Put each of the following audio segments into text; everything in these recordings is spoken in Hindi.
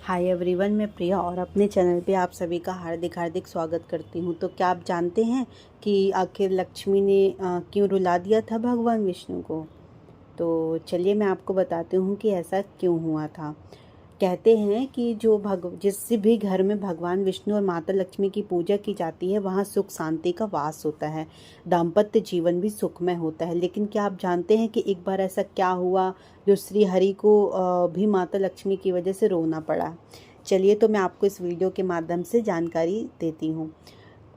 हाय एवरीवन, मैं प्रिया और अपने चैनल पे आप सभी का हार्दिक हार्दिक स्वागत करती हूँ। तो क्या आप जानते हैं कि आखिर लक्ष्मी ने क्यों रुला दिया था भगवान विष्णु को? तो चलिए मैं आपको बताती हूँ कि ऐसा क्यों हुआ था। कहते हैं कि जिस भी घर में भगवान विष्णु और माता लक्ष्मी की पूजा की जाती है वहाँ सुख शांति का वास होता है, दाम्पत्य जीवन भी सुखमय होता है। लेकिन क्या आप जानते हैं कि एक बार ऐसा क्या हुआ जो श्री हरि को भी माता लक्ष्मी की वजह से रोना पड़ा? चलिए तो मैं आपको इस वीडियो के माध्यम से जानकारी देती हूँ।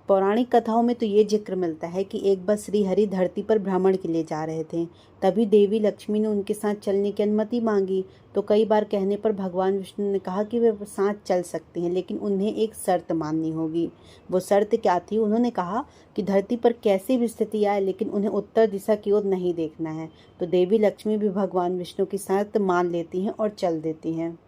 पौराणिक कथाओं में तो ये जिक्र मिलता है कि एक बार श्री हरि धरती पर भ्रमण के लिए जा रहे थे। तभी देवी लक्ष्मी ने उनके साथ चलने की अनुमति मांगी। तो कई बार कहने पर भगवान विष्णु ने कहा कि वे साथ चल सकते हैं, लेकिन उन्हें एक शर्त माननी होगी। वो शर्त क्या थी? उन्होंने कहा कि धरती पर कैसी भी स्थिति आए लेकिन उन्हें उत्तर दिशा की ओर नहीं देखना है। तो देवी लक्ष्मी भी भगवान विष्णु की शर्त मान लेती हैं और चल देती हैं।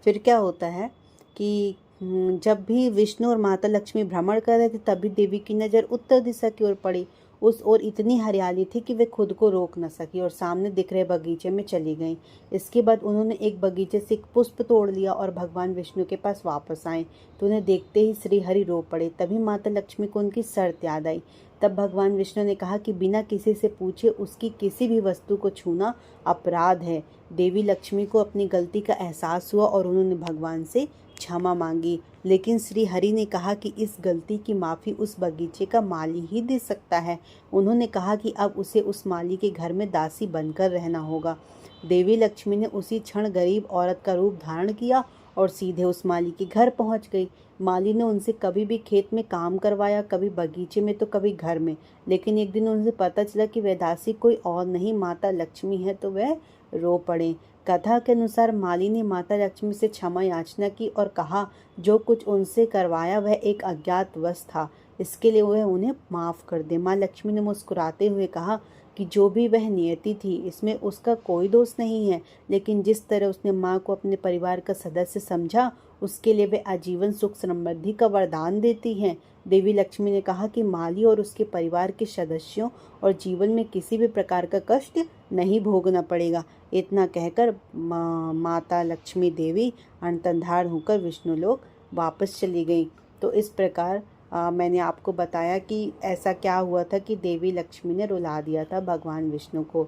फिर क्या होता है कि जब भी विष्णु और माता लक्ष्मी भ्रमण कर रहे थे तभी देवी की नज़र उत्तर दिशा की ओर पड़ी। उस ओर इतनी हरियाली थी कि वे खुद को रोक न सकी और सामने दिख रहे बगीचे में चली गईं। इसके बाद उन्होंने एक बगीचे से एक पुष्प तोड़ लिया और भगवान विष्णु के पास वापस आए। तो उन्हें देखते ही श्री हरि रो पड़े। तभी माता लक्ष्मी को उनकी शर्त याद आई। तब भगवान विष्णु ने कहा कि बिना किसी से पूछे उसकी किसी भी वस्तु को छूना अपराध है। देवी लक्ष्मी को अपनी गलती का एहसास हुआ और उन्होंने भगवान से क्षमा मांगी। लेकिन श्री हरि ने कहा कि इस गलती की माफ़ी उस बगीचे का माली ही दे सकता है। उन्होंने कहा कि अब उसे उस माली के घर में दासी बनकर रहना होगा। देवी लक्ष्मी ने उसी क्षण गरीब औरत का रूप धारण किया और सीधे उस माली के घर पहुंच गई। माली ने उनसे कभी भी खेत में काम करवाया, कभी बगीचे में तो कभी घर में। लेकिन एक दिन उनसे पता चला कि वह दासी कोई और नहीं माता लक्ष्मी है, तो वह रो पड़े। कथा के अनुसार माली ने माता लक्ष्मी से क्षमा याचना की और कहा जो कुछ उनसे करवाया वह एक अज्ञातवश था, इसके लिए वह उन्हें माफ़ कर दे। माँ लक्ष्मी ने मुस्कुराते हुए कहा कि जो भी वह नियति थी इसमें उसका कोई दोष नहीं है, लेकिन जिस तरह उसने माँ को अपने परिवार का सदस्य समझा उसके लिए वे आजीवन सुख समृद्धि का वरदान देती हैं। देवी लक्ष्मी ने कहा कि माली और उसके परिवार के सदस्यों और जीवन में किसी भी प्रकार का कष्ट नहीं भोगना पड़ेगा। इतना कहकर माता लक्ष्मी देवी अंतर्धान होकर विष्णु लोक वापस चली गई। तो इस प्रकार मैंने आपको बताया कि ऐसा क्या हुआ था कि देवी लक्ष्मी ने रुला दिया था भगवान विष्णु को।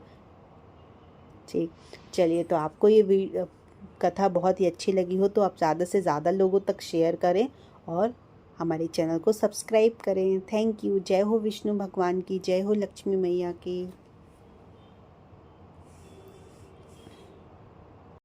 ठीक, चलिए तो आपको ये कथा बहुत ही अच्छी लगी हो तो आप ज़्यादा से ज़्यादा लोगों तक शेयर करें और हमारे चैनल को सब्सक्राइब करें। Thank you. जय हो विष्णु भगवान की, जय हो लक्ष्मी मैया की।